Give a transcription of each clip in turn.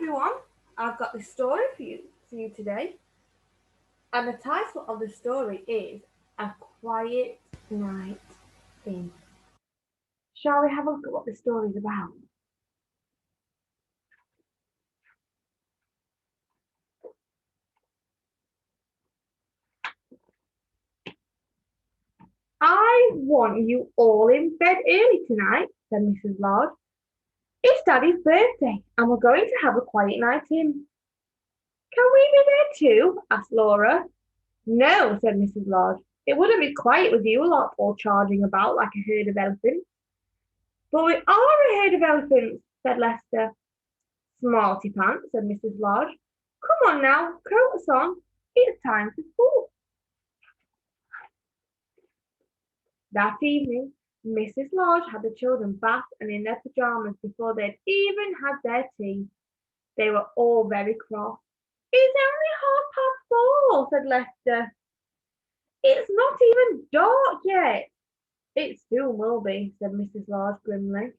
everyone, I've got this story for you today, and the title of the story is A Quiet Night In. Shall we have a look at what the story is about? I want you all in bed early tonight, said Mrs. Lodge. It's Daddy's birthday, and we're going to have a quiet night in. Can we be there too? Asked Laura. No, said Mrs. Lodge. It wouldn't be quiet with you lot all charging about like a herd of elephants. But we are a herd of elephants, said Lester. Smarty pants, said Mrs. Lodge. Come on now, coats on. It's time for school. That evening, Mrs. Lodge had the children bathed and in their pajamas before they'd even had their tea. They were all very cross. It's only 4:30, said Lester. It's not even dark yet. It soon will be, said Mrs. Lodge grimly.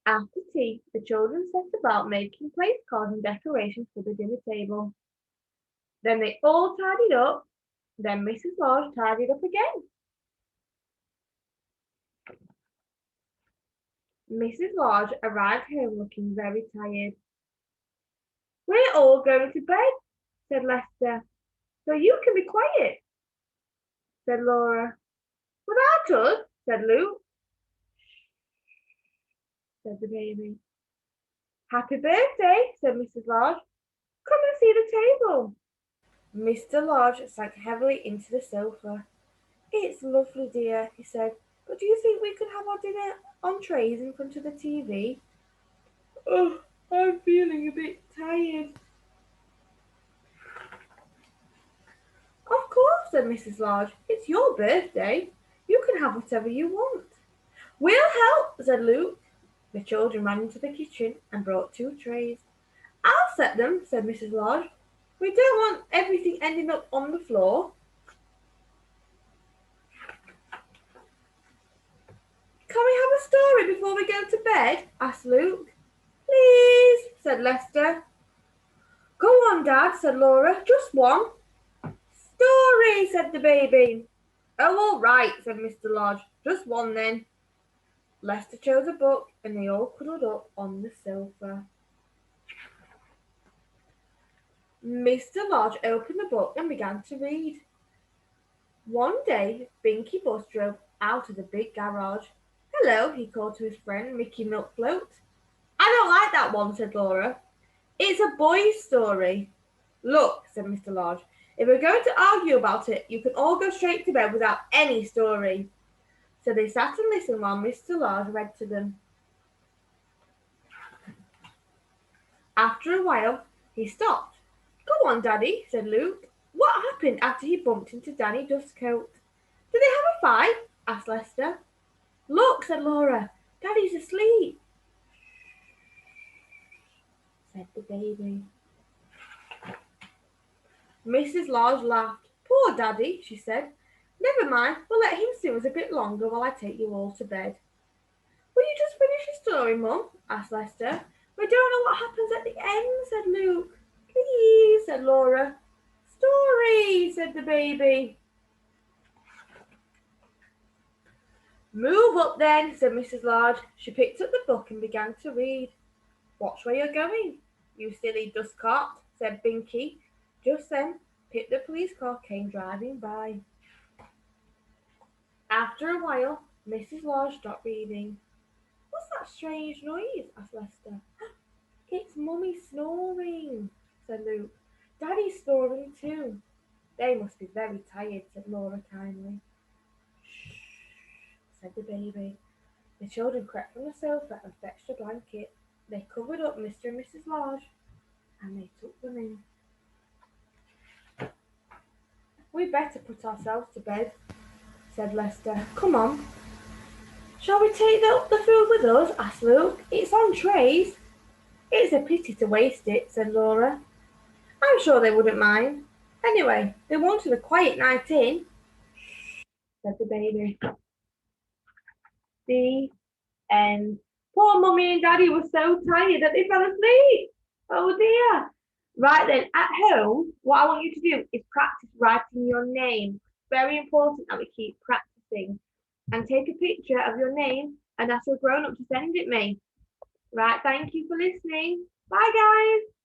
After tea, the children set about making place cards and decorations for the dinner table. Then they all tidied up. Then Mrs. Lodge tidied up again. Mrs. Lodge arrived home looking very tired. We're all going to bed, said Lester, so you can be quiet, said Laura. Without us, said Luke. Said the baby. Happy birthday, said Mrs. Lodge. Come and see the table. Mr. Lodge sank heavily into the sofa. It's lovely, dear, he said, but do you think we could have our dinner on trays in front of the TV? Oh, I'm feeling a bit tired. Of course, said Mrs. Lodge. It's your birthday. You can have whatever you want. We'll help, said Luke. The children ran into the kitchen and brought 2 trays. I'll set them, said Mrs. Lodge. We don't want everything ending up on the floor. Can we have a story before we go to bed? Asked Luke. Please, said Lester. Go on, Dad, said Laura. Just one. Story, said the baby. Oh, all right, said Mr. Lodge. Just one then. Lester chose a book and they all cuddled up on the sofa. Mr. Lodge opened the book and began to read. One day, Binky Bus drove out of the big garage. Hello, he called to his friend, Mickey Milkfloat. I don't like that one, said Laura. It's a boy's story. Look, said Mr. Lodge, if we're going to argue about it, you can all go straight to bed without any story. So they sat and listened while Mr. Lodge read to them. After a while, he stopped. Go on, Daddy, said Luke. What happened after he bumped into Danny Dustcoat? Did they have a fight? Asked Lester. Look, said Laura, Daddy's asleep, said the baby. Mrs. Lodge laughed. Poor Daddy, she said. Never mind, we'll let him snooze a bit longer while I take you all to bed. Will you just finish your story, Mum? Asked Lester. We don't know what happens at the end, said Luke. Please, said Laura. Story, said the baby. Move up then, said Mrs. Lodge. She picked up the book and began to read. Watch where you're going, you silly dust cart, said Binky. Just then, Pip the police car came driving by. After a while, Mrs. Lodge stopped reading. What's that strange noise? Asked Lester. It's Mummy snoring, said Luke. Daddy's snoring too. They must be very tired, said Laura kindly. Shh, said the baby. The children crept from the sofa and fetched a blanket. They covered up Mr. and Mrs. Lodge, and they took them in. We'd better put ourselves to bed, said Lester. Come on. Shall we take the food with us? Asked Luke. It's on trays. It's a pity to waste it, said Laura. I'm sure they wouldn't mind. Anyway, they wanted a quiet night in, said the baby. The end. Poor mummy and daddy were so tired that they fell asleep. Oh dear. Right then, at home, what I want you to do is practice writing your name. Very important that we keep practicing. And take a picture of your name and ask a grown up to send it me. Right, thank you for listening. Bye, guys.